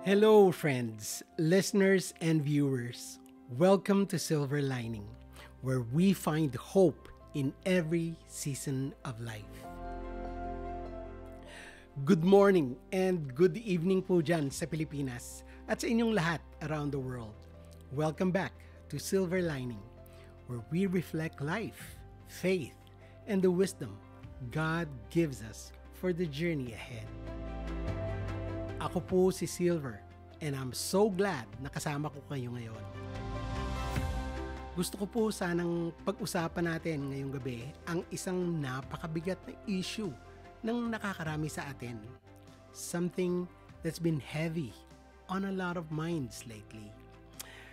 Hello, friends, listeners, and viewers. Welcome to Silver Lining, where we find hope in every season of life. Good morning and good evening po dyan sa Pilipinas at sa inyong lahat around the world. Welcome back to Silver Lining, where we reflect life, faith, and the wisdom God gives us for the journey ahead. Ako po si Silver and I'm so glad na kasama ko kayo ngayon. Gusto ko po sanang pag-usapan natin ngayong gabi ang isang napakabigat na issue ng nakakarami sa atin. Something that's been heavy on a lot of minds lately.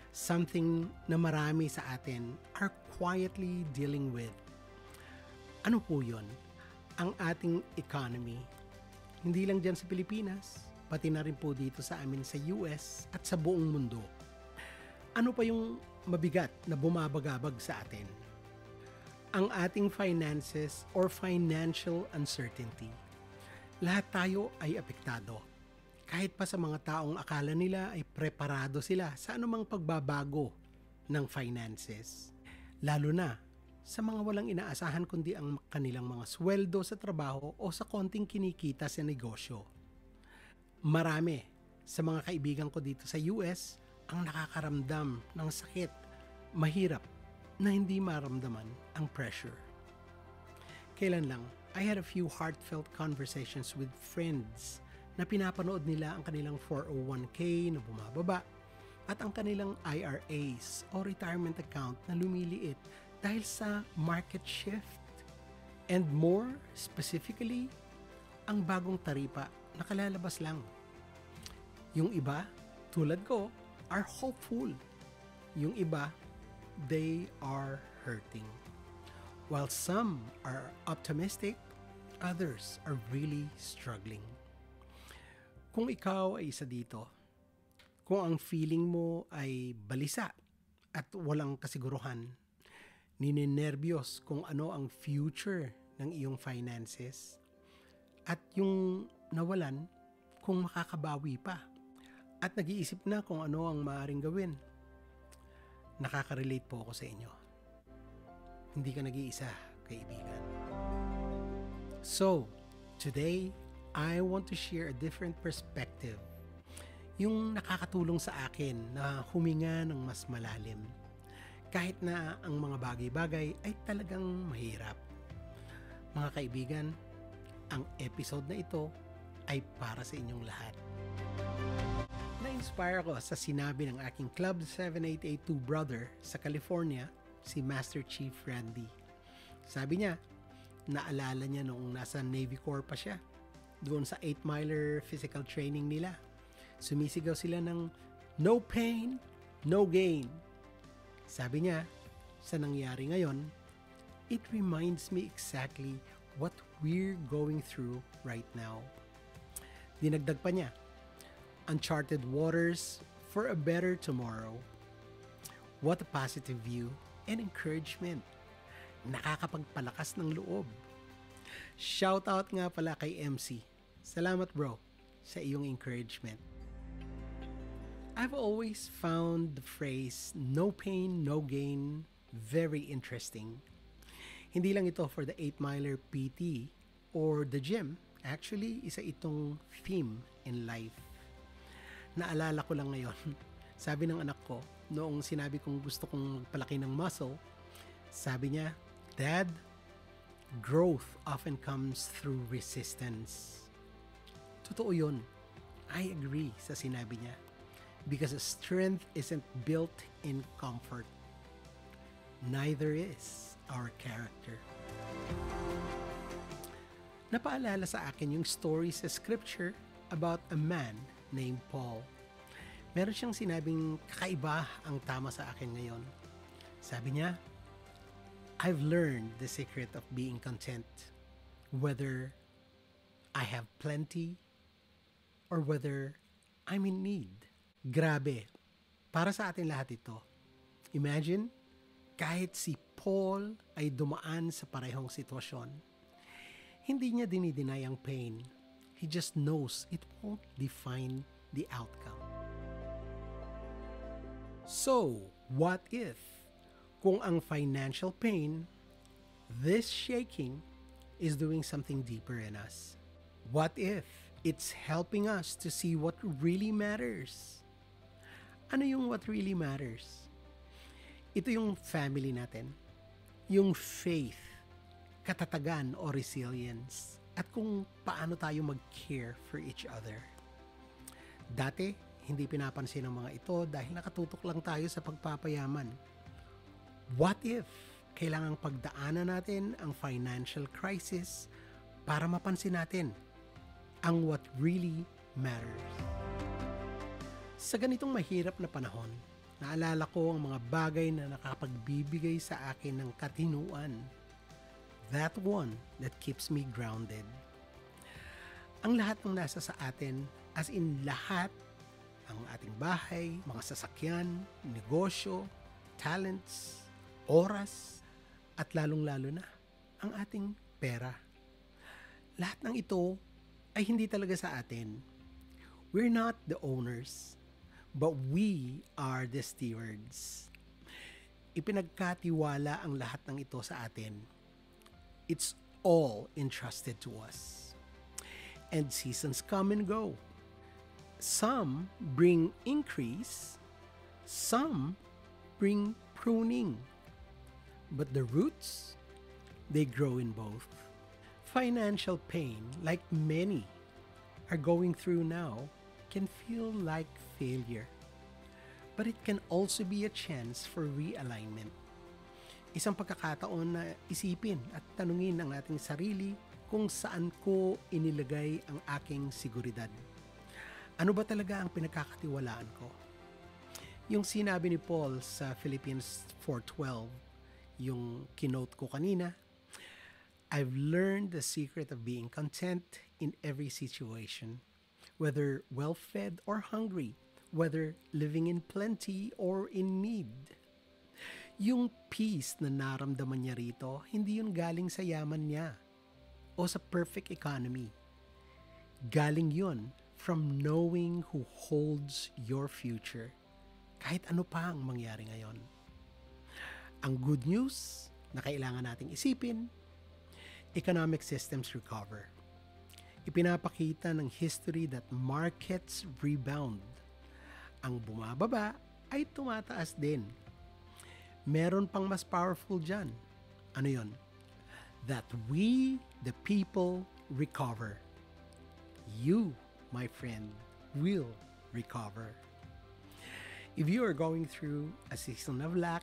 Something na marami sa atin are quietly dealing with. Ano po yun? Ang ating economy. Hindi lang dyan sa Pilipinas, pati na rin po dito sa amin sa US at sa buong mundo. Ano pa yung mabigat na bumabagabag sa atin? Ang ating finances or financial uncertainty. Lahat tayo ay apektado. Kahit pa sa mga taong akala nila ay preparado sila sa anumang pagbabago ng finances. Lalo na sa mga walang inaasahan kundi ang kanilang mga sweldo sa trabaho o sa konting kinikita sa negosyo. Marami sa mga kaibigan ko dito sa US ang nakakaramdam ng sakit, mahirap na hindi maramdaman ang pressure. Kailan lang, I had a few heartfelt conversations with friends na pinapanood nila ang kanilang 401k na bumababa at ang kanilang IRAs o retirement account na lumiliit dahil sa market shift. And more specifically, ang bagong taripa na kalalabas lang. Yung iba, tulad ko, are hopeful. Yung iba, they are hurting. While some are optimistic, others are really struggling. Kung ikaw ay isa dito, kung ang feeling mo ay balisa at walang kasiguruhan, ninenervyos kung ano ang future ng iyong finances, at yung nawalan kung makakabawi pa, at nag-iisip na kung ano ang maaaring gawin. Nakaka-relate po ako sa inyo. Hindi ka nag-iisa, kaibigan. So, today, I want to share a different perspective. Yung nakakatulong sa akin na huminga ng mas malalim. Kahit na ang mga bagay-bagay ay talagang mahirap. Mga kaibigan, ang episode na ito ay para sa inyong lahat. Na-inspire ako sa sinabi ng aking Club 7882 brother sa California, si Master Chief Randy. Sabi niya, naalala niya noong nasa Navy Corps pa siya, doon sa 8-miler physical training nila. Sumisigaw sila ng no pain, no gain. Sabi niya, sa nangyari ngayon, it reminds me exactly what we're going through right now. Dinagdag pa niya, uncharted waters for a better tomorrow. What a positive view and encouragement. Nakakapagpalakas ng loob. Shout out nga pala kay MC. Salamat bro sa iyong encouragement. I've always found the phrase no pain, no gain very interesting. Hindi lang ito for the 8-miler PT or the gym. Actually, isa itong theme in life. Naalala ko lang ngayon, sabi ng anak ko, noong sinabi kong gusto kong magpalaki ng muscle, sabi niya, Dad, growth often comes through resistance. Totoo yun. I agree sa sinabi niya. Because strength isn't built in comfort. Neither is our character. Napaalala sa akin yung story sa scripture about a man named Paul. Meron siyang sinabing kakaiba ang tama sa akin ngayon. Sabi niya, I've learned the secret of being content, whether I have plenty or whether I'm in need. Grabe. Para sa atin lahat ito. Imagine, kahit si Paul ay dumaan sa parehong sitwasyon, hindi niya dinideny ang pain. He just knows it won't define the outcome. So, what if kung ang financial pain, this shaking, is doing something deeper in us? What if it's helping us to see what really matters? Ano yung what really matters? Ito yung family natin, yung faith, katatagan o resilience, at kung paano tayo mag-care for each other. Dati, hindi pinapansin ng mga ito dahil nakatutok lang tayo sa pagpapayaman. What if kailangang pagdaanan natin ang financial crisis para mapansin natin ang what really matters? Sa ganitong mahirap na panahon, naalala ko ang mga bagay na nakapagbibigay sa akin ng katinuan. That one that keeps me grounded. Ang lahat ng nasa sa atin, as in lahat, ang ating bahay, mga sasakyan, negosyo, talents, oras, at lalong-lalo na ang ating pera. Lahat ng ito ay hindi talaga sa atin. We're not the owners, but we are the stewards. Ipinagkatiwala ang lahat ng ito sa atin. It's all entrusted to us. And seasons come and go. Some bring increase, some bring pruning. But the roots, they grow in both. Financial pain, like many are going through now, can feel like failure. But it can also be a chance for realignment. Isang pagkakataon na isipin at tanungin ang ating sarili kung saan ko inilagay ang aking seguridad. Ano ba talaga ang pinagkakatiwalaan ko? Yung sinabi ni Paul sa Philippians 4:12, yung kinote ko kanina, I've learned the secret of being content in every situation, whether well-fed or hungry, whether living in plenty or in need. Yung peace na naramdaman niya rito, hindi yun galing sa yaman niya o sa perfect economy. Galing yun from knowing who holds your future, kahit ano pa ang mangyari ngayon. Ang good news na kailangan nating isipin, economic systems recover. Ipinapakita ng history that markets rebound. Ang bumababa ay tumataas din. Meron pang mas powerful dyan. Ano yon? That we, the people, recover. You, my friend, will recover. If you are going through a season of lack,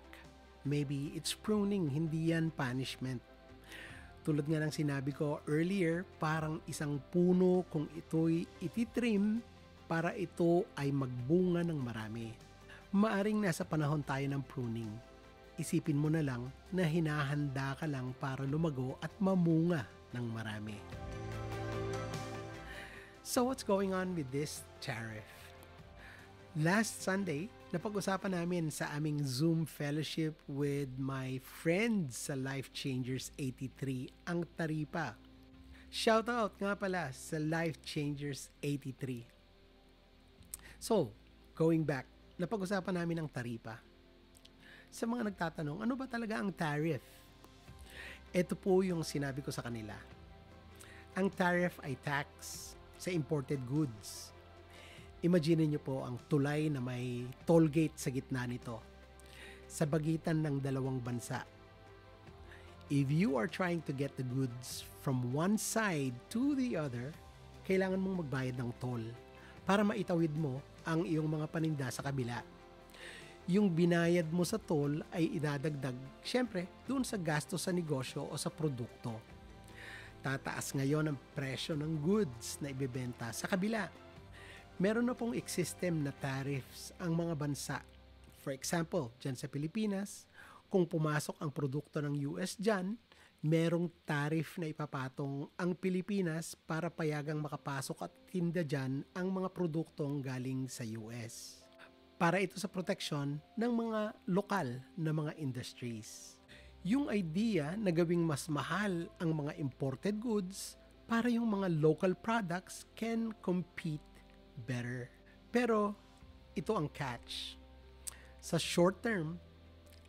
maybe it's pruning, hindi yan punishment. Tulad nga ng sinabi ko earlier, parang isang puno kung ito'y ititrim para ito ay magbunga ng marami. Maaring nasa panahon tayo ng pruning. Isipin mo na lang na hinahanda ka lang para lumago at mamunga ng marami. So what's going on with this tariff? Last Sunday, napag-usapan namin sa aming Zoom fellowship with my friends sa Life Changers 83, ang Taripa. Shoutout nga pala sa Life Changers 83. So, going back, napag-usapan namin ang Taripa. Sa mga nagtatanong, ano ba talaga ang tariff? Ito po yung sinabi ko sa kanila. Ang tariff ay tax sa imported goods. Imagine niyo po ang tulay na may toll gate sa gitna nito, sa pagitan ng dalawang bansa. If you are trying to get the goods from one side to the other, kailangan mong magbayad ng toll para maitawid mo ang iyong mga paninda sa kabila. Yung binayad mo sa toll ay idadagdag, syempre, doon sa gasto sa negosyo o sa produkto. Tataas ngayon ang presyo ng goods na ibebenta sa kabila. Meron na pong system na tariffs ang mga bansa. For example, dyan sa Pilipinas, kung pumasok ang produkto ng US dyan, merong tariff na ipapatong ang Pilipinas para payagang makapasok at tinda dyan ang mga produktong galing sa US. Para ito sa protection ng mga lokal na mga industries. Yung idea na gawing mas mahal ang mga imported goods para yung mga local products can compete better. Pero ito ang catch. Sa short term,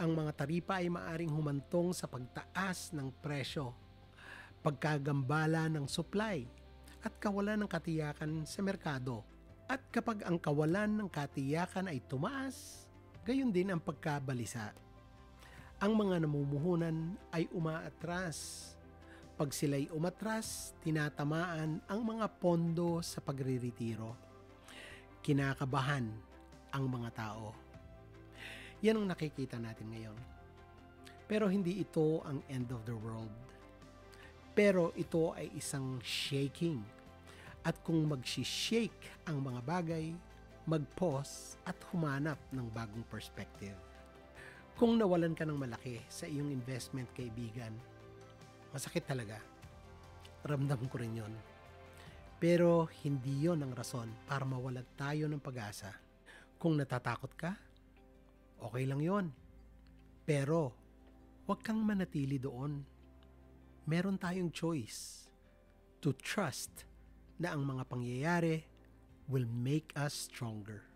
ang mga taripa ay maaring humantong sa pagtaas ng presyo, pagkagambala ng supply, at kawalan ng katiyakan sa merkado. At kapag ang kawalan ng katiyakan ay tumaas, gayon din ang pagkabalisa. Ang mga namumuhunan ay umaatras. Pag sila'y umatras, tinatamaan ang mga pondo sa pagriretiro. Kinakabahan ang mga tao. Yan ang nakikita natin ngayon. Pero hindi ito ang end of the world. Pero ito ay isang shaking. At kung mag-shake ang mga bagay, mag-pause at humanap ng bagong perspective. Kung nawalan ka ng malaki sa iyong investment, kaibigan, masakit talaga. Ramdam ko rin yon. Pero hindi yon ang rason para mawalan tayo ng pag-asa. Kung natatakot ka, okay lang yon. Pero huwag kang manatili doon. Meron tayong choice to trust na ang mga pangyayari will make us stronger,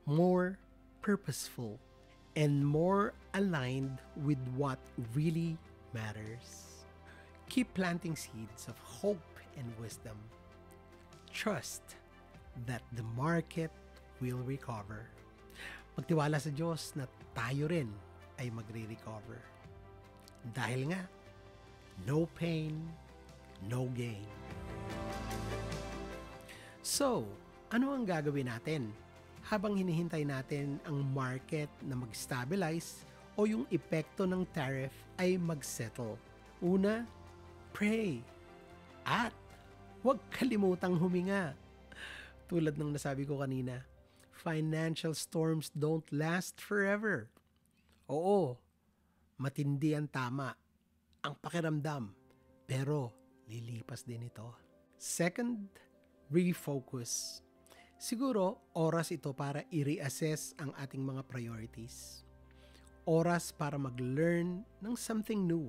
more purposeful, and more aligned with what really matters. Keep planting seeds of hope and wisdom. Trust that the market will recover. Magtiwala sa Diyos na tayo rin ay magre-recover. Dahil nga, no pain, no gain. So, ano ang gagawin natin habang hinihintay natin ang market na mag-stabilize o yung epekto ng tariff ay mag-settle? Una, pray. At huwag kalimutang huminga. Tulad ng nasabi ko kanina, financial storms don't last forever. Oo, matindi ang tama, ang pakiramdam, pero lilipas din ito. Second, refocus. Siguro, oras ito para i-reassess ang ating mga priorities. Oras para mag-learn ng something new.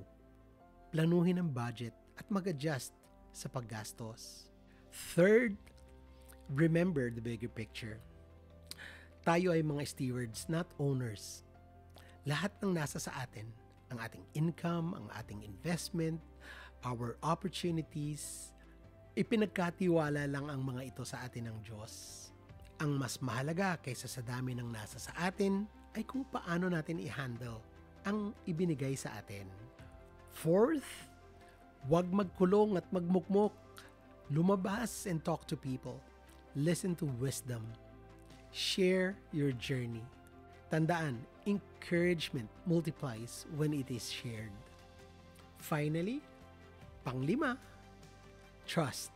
Planuhin ang budget at mag-adjust sa paggastos. Third, remember the bigger picture. Tayo ay mga stewards, not owners. Lahat ng nasa sa atin, ang ating income, ang ating investment, our opportunities, ipinagkatiwala lang ang mga ito sa atin ng Diyos. Ang mas mahalaga kaysa sa dami ng nasa sa atin ay kung paano natin i-handle ang ibinigay sa atin. Fourth, huwag magkulong at magmukmok. Lumabas and talk to people. Listen to wisdom. Share your journey. Tandaan, encouragement multiplies when it is shared. Finally, panglima, trust.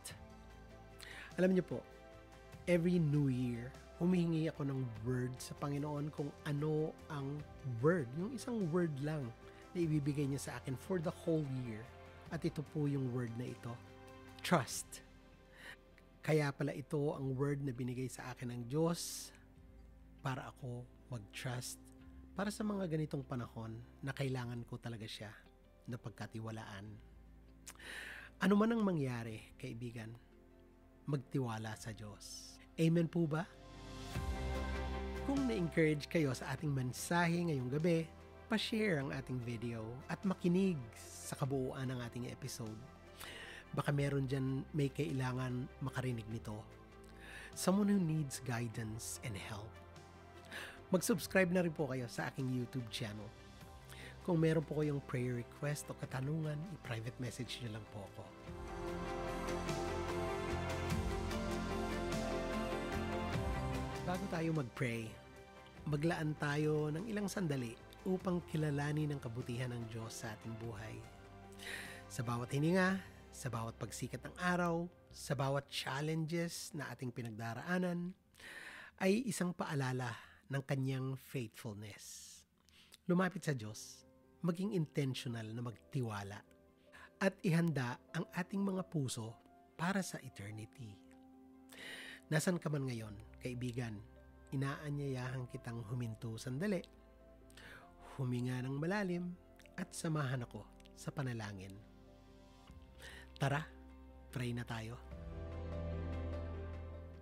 Alam niyo po, every New Year, humihingi ako ng word sa Panginoon kung ano ang word, yung isang word lang na ibibigay niya sa akin for the whole year. At ito po yung word na ito, trust. Kaya pala ito ang word na binigay sa akin ng Diyos para ako mag-trust para sa mga ganitong panahon na kailangan ko talaga siya na pagkatiwalaan. Ano man ang mangyari, kaibigan, magtiwala sa Diyos. Amen po ba? Kung na-encourage kayo sa ating mensahe ngayong gabi, pa-share ang ating video at makinig sa kabuuan ng ating episode. Baka meron dyan may kailangan makarinig nito. Someone who needs guidance and help. Mag-subscribe na rin po kayo sa aking YouTube channel. Kung meron po kayong prayer request o katanungan, i-private message nyo lang po ako. Bago tayo mag-pray, maglaan tayo ng ilang sandali upang kilalanin ang kabutihan ng Diyos sa ating buhay. Sa bawat hininga, sa bawat pagsikat ng araw, sa bawat challenges na ating pinagdaraanan, ay isang paalala ng kanyang faithfulness. Lumapit sa Diyos, maging intentional na magtiwala, at ihanda ang ating mga puso para sa eternity. Nasaan ka man ngayon, kaibigan, inaanyayahan kitang huminto sandali, huminga ng malalim, at samahan ako sa panalangin. Tara, pray na tayo.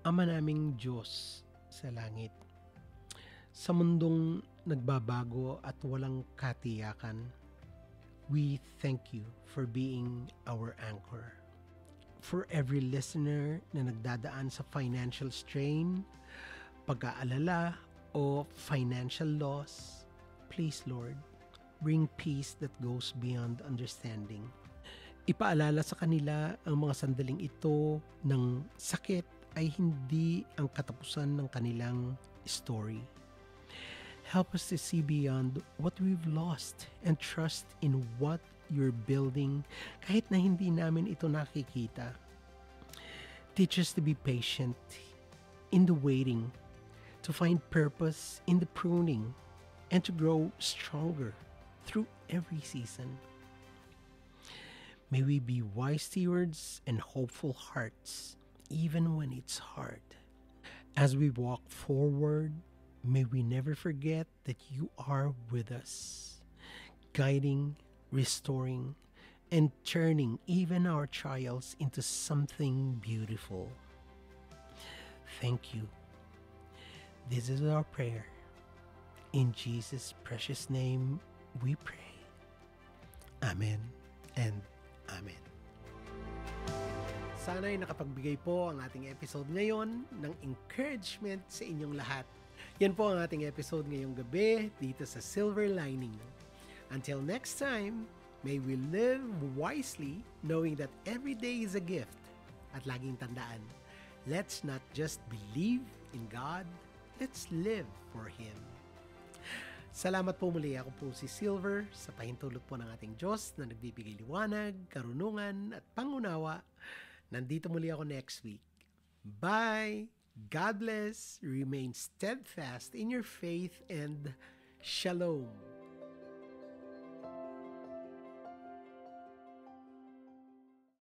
Ama naming Diyos sa langit, sa mundong nagbabago at walang katiyakan. We thank you for being our anchor. For every listener na nagdadaan sa financial strain, pag-aalala, o financial loss, please, Lord, bring peace that goes beyond understanding. Ipaalala sa kanila ang mga sandaling ito ng sakit ay hindi ang katapusan ng kanilang story. Help us to see beyond what we've lost and trust in what you're building kahit na hindi namin ito nakikita. Teach us to be patient in the waiting, to find purpose in the pruning, and to grow stronger through every season. May we be wise stewards and hopeful hearts, even when it's hard. As we walk forward, may we never forget that you are with us, guiding, restoring, and turning even our trials into something beautiful. Thank you. This is our prayer. In Jesus' precious name, we pray. Amen and Amen. Sana'y nakapagbigay po ang ating episode ngayon ng encouragement sa inyong lahat. Yan po ang ating episode ngayong gabi dito sa Silver Lining. Until next time, may we live wisely knowing that every day is a gift. At laging tandaan, let's not just believe in God, let's live for Him. Salamat po muli. Ako po si Silver sa pahintulot po ng ating Diyos na nagbibigay liwanag, karunungan at pangunawa. Nandito muli ako next week. Bye! God bless. Remain steadfast in your faith and shalom.